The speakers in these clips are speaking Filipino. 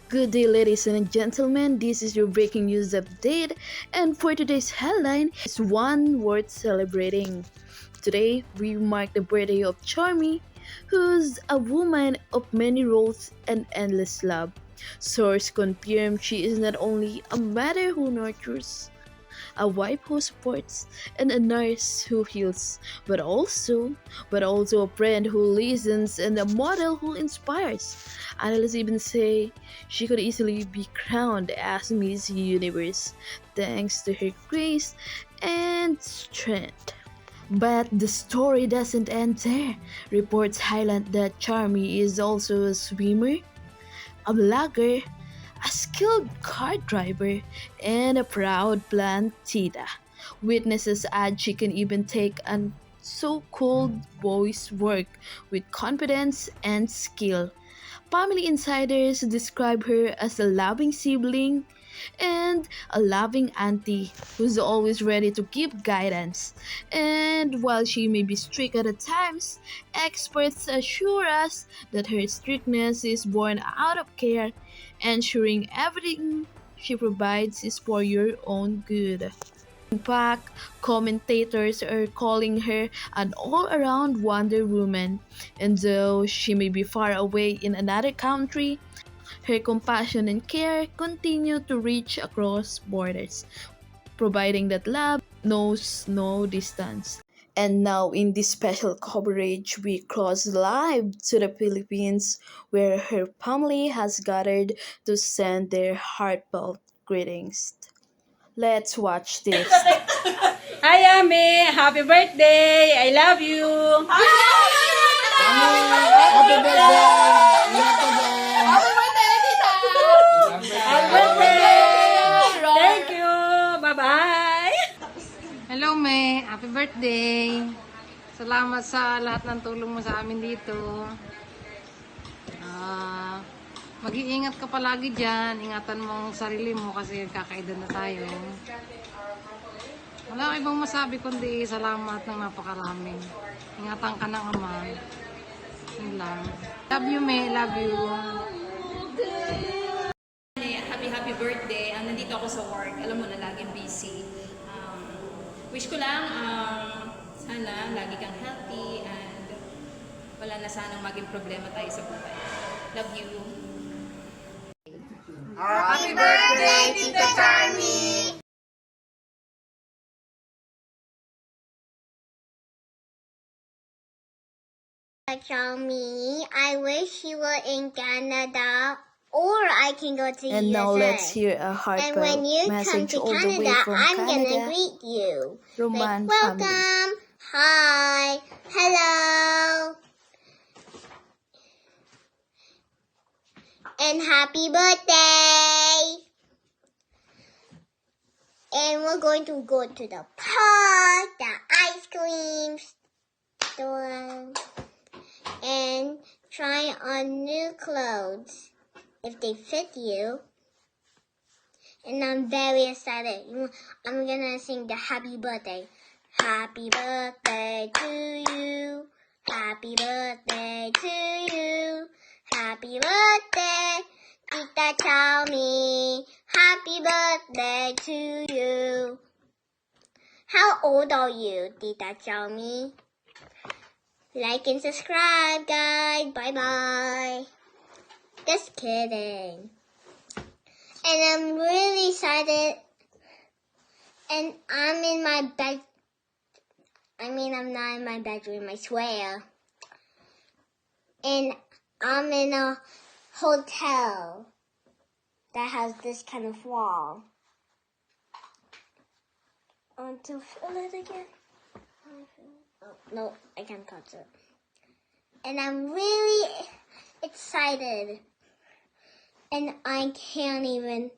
Good day, ladies and gentlemen. This is your breaking news update, and for today's headline is one worth celebrating. Today, we mark the birthday of Charmy, who's a woman of many roles and endless love. Source confirm she is not only a mother who nurtures, a wife who supports, and a nurse who heals, but also a friend who listens and a model who inspires. Analysts even say she could easily be crowned as Miss Universe thanks to her grace and strength. But the story doesn't end there. Reports highlight that Charmy is also a swimmer, a blogger, a skilled car driver, and a proud plant tita. Witnesses add she can even take an so-called boy's work with confidence and skill. Family insiders describe her as a loving sibling and a loving auntie who's always ready to give guidance. And while she may be strict at times, experts assure us that her strictness is born out of care, ensuring everything she provides is for your own good. In fact, commentators are calling her an all around Wonder Woman, and though she may be far away in another country, her compassion and care continue to reach across borders, providing that love knows no distance. And now, in this special coverage, we cross live to the Philippines, where her family has gathered to send their heartfelt greetings. Let's watch this. Hi, Ame. Happy birthday. I love you. Happy birthday! Happy birthday. Thank you. Bye-bye. Hello, May. Happy birthday. Salamat sa lahat ng tulong mo sa amin dito. Mag-iingat ka palagi dyan. Ingatan mo ang sarili mo kasi kakaedad na tayo. Wala akong ibang masabi kundi salamat ng napakarami. Ingatan ka ng ama. Yun lang. Love you, May. Love you. Happy birthday. Nandito ako sa work. Alam mo na, laging busy. Wish ko lang, sana lagi kang healthy and wala na sanang maging problema tayo sa buhay. Love you. Happy birthday, Tita Charmy! Charmy, I wish you were in Canada, or I can go to And USA. now let's hear a And heartfelt when you come message to all the way Canada, from I'm gonna Canada. greet you. Roman Welcome. family. Hi. Hello. And happy birthday. And we're going to go to the park, the ice cream store, and try on new clothes if they fit you. And I'm very excited. I'm gonna sing the happy birthday. Happy birthday to you. Happy birthday to you. Happy birthday, Tita Charmy. Happy birthday to you. How old are you, Tita Charmy? Like and subscribe, guys. Bye-bye. Just kidding. And I'm really excited. And I'm in my bed. I'm not in my bedroom, I swear. And I'm in a hotel that has this kind of wall. I want to feel it again. Oh, no, I can't touch it. And I'm really excited. And I can't even.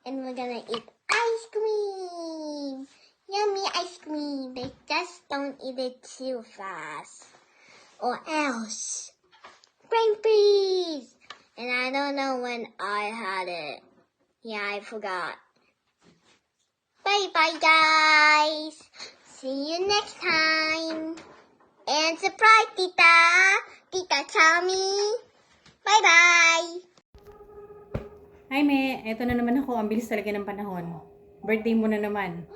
And we're gonna eat ice cream. Yummy ice cream. But just don't eat it too fast. Or else. Brain freeze. And I don't know when I had it. Yeah, I forgot. Bye-bye, guys. See you next time. And surprise, Tita. Tita Charmy. Bye-bye. Hi, Me. Eto na naman ako. Ang bilis talaga ng panahon. Birthday mo na naman.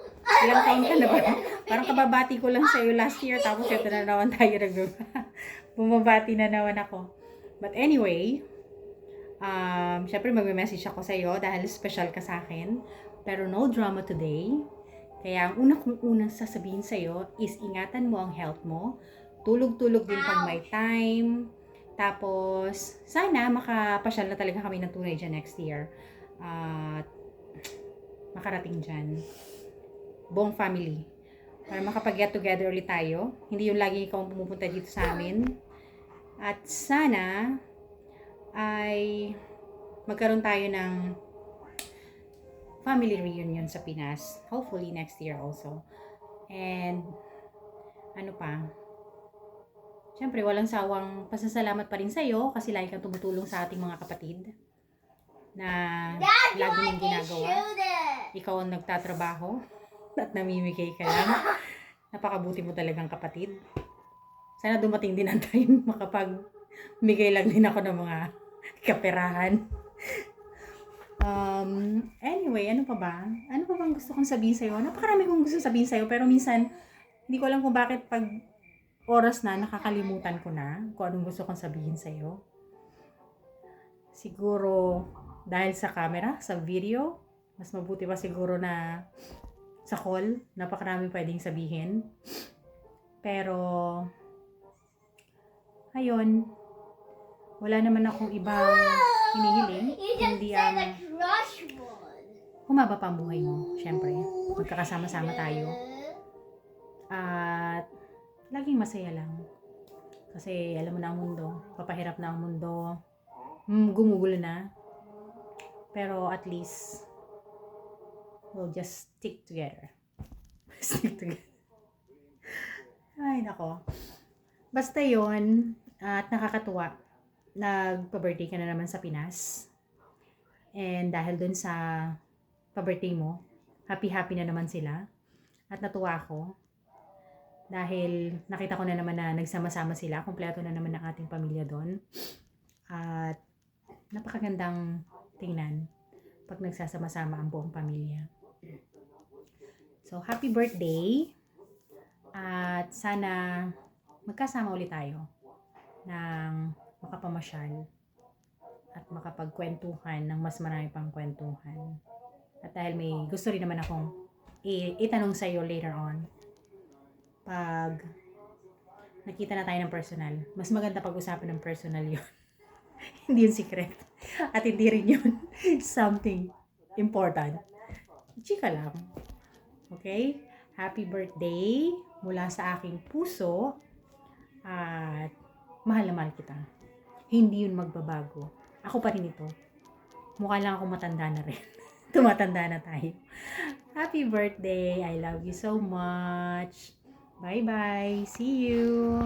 Ilang taon ka na ba? Parang kababati ko lang sa'yo last year. Tapos ito na naman tayo bumabati na naman ako. But anyway, syempre magme-message ako sa'yo dahil special ka sa akin. Pero no drama today. Kaya ang unang sasabihin sa'yo is ingatan mo ang health mo. Tulog-tulog din pag may time. Tapos, sana makapasyal na talaga kami ng tunay dyan next year. At makarating dyan. Buong family. Para makapag-get together ulit tayo. Hindi yung lagi ikaw pumupunta dito sa amin. At sana ay magkaroon tayo ng family reunion sa Pinas. Hopefully next year also. And ano pa? Siyempre, walang sawang pasasalamat pa rin sa'yo kasi lagi kang tumutulong sa ating mga kapatid na lagi mong ginagawa. Ikaw ang nagtatrabaho at namimigay ka lang. Napakabuti mo talagang kapatid. Sana dumating din ang time makapagbigay lang din ako ng mga kaperahan. Anyway, ano pa ba? Ano pa bang gusto kong sabihin sa'yo? Napakarami kong gusto sabihin sa'yo pero minsan hindi ko alam kung bakit pag oras na, nakakalimutan ko na kung anong gusto kong sabihin sa'yo. Siguro, dahil sa camera, sa video, mas mabuti pa siguro na sa call, napakarami pwedeng sabihin. Pero, ayun, wala naman akong ibang hinihiling. Hindi ang humaba pa ang buhay mo, syempre. Magkakasama-sama tayo. At, laging masaya lang. Kasi alam mo na ang mundo. Papahirap na ang mundo. Gumugulo na. Pero at least, we'll just stick together. Stick together. Ay, nako. Basta yun. At nakakatuwa. Nagpa-birthday ka na naman sa Pinas. And dahil dun sa pa-birthday mo, happy-happy na naman sila. At natuwa ako. Dahil nakita ko na naman na nagsama-sama sila. Kompleto na naman ang ating pamilya doon. At napakagandang tingnan pag nagsasama-sama ang buong pamilya. So, happy birthday! At sana magkasama ulit tayo ng makapamasyal at makapagkwentuhan ng mas marami pang kwentuhan. At dahil may gusto rin naman akong itanong sa iyo later on, pag nakita na tayo ng personal, mas maganda pag-usapan ng personal yun. Hindi yun secret. At hindi rin yun something important. Chika lang. Okay? Happy birthday mula sa aking puso. At mahal na mahal kita. Hindi yun magbabago. Ako pa rin ito. Mukha lang ako matanda na rin. Tumatanda na tayo. Happy birthday. I love you so much. Bye-bye. See you.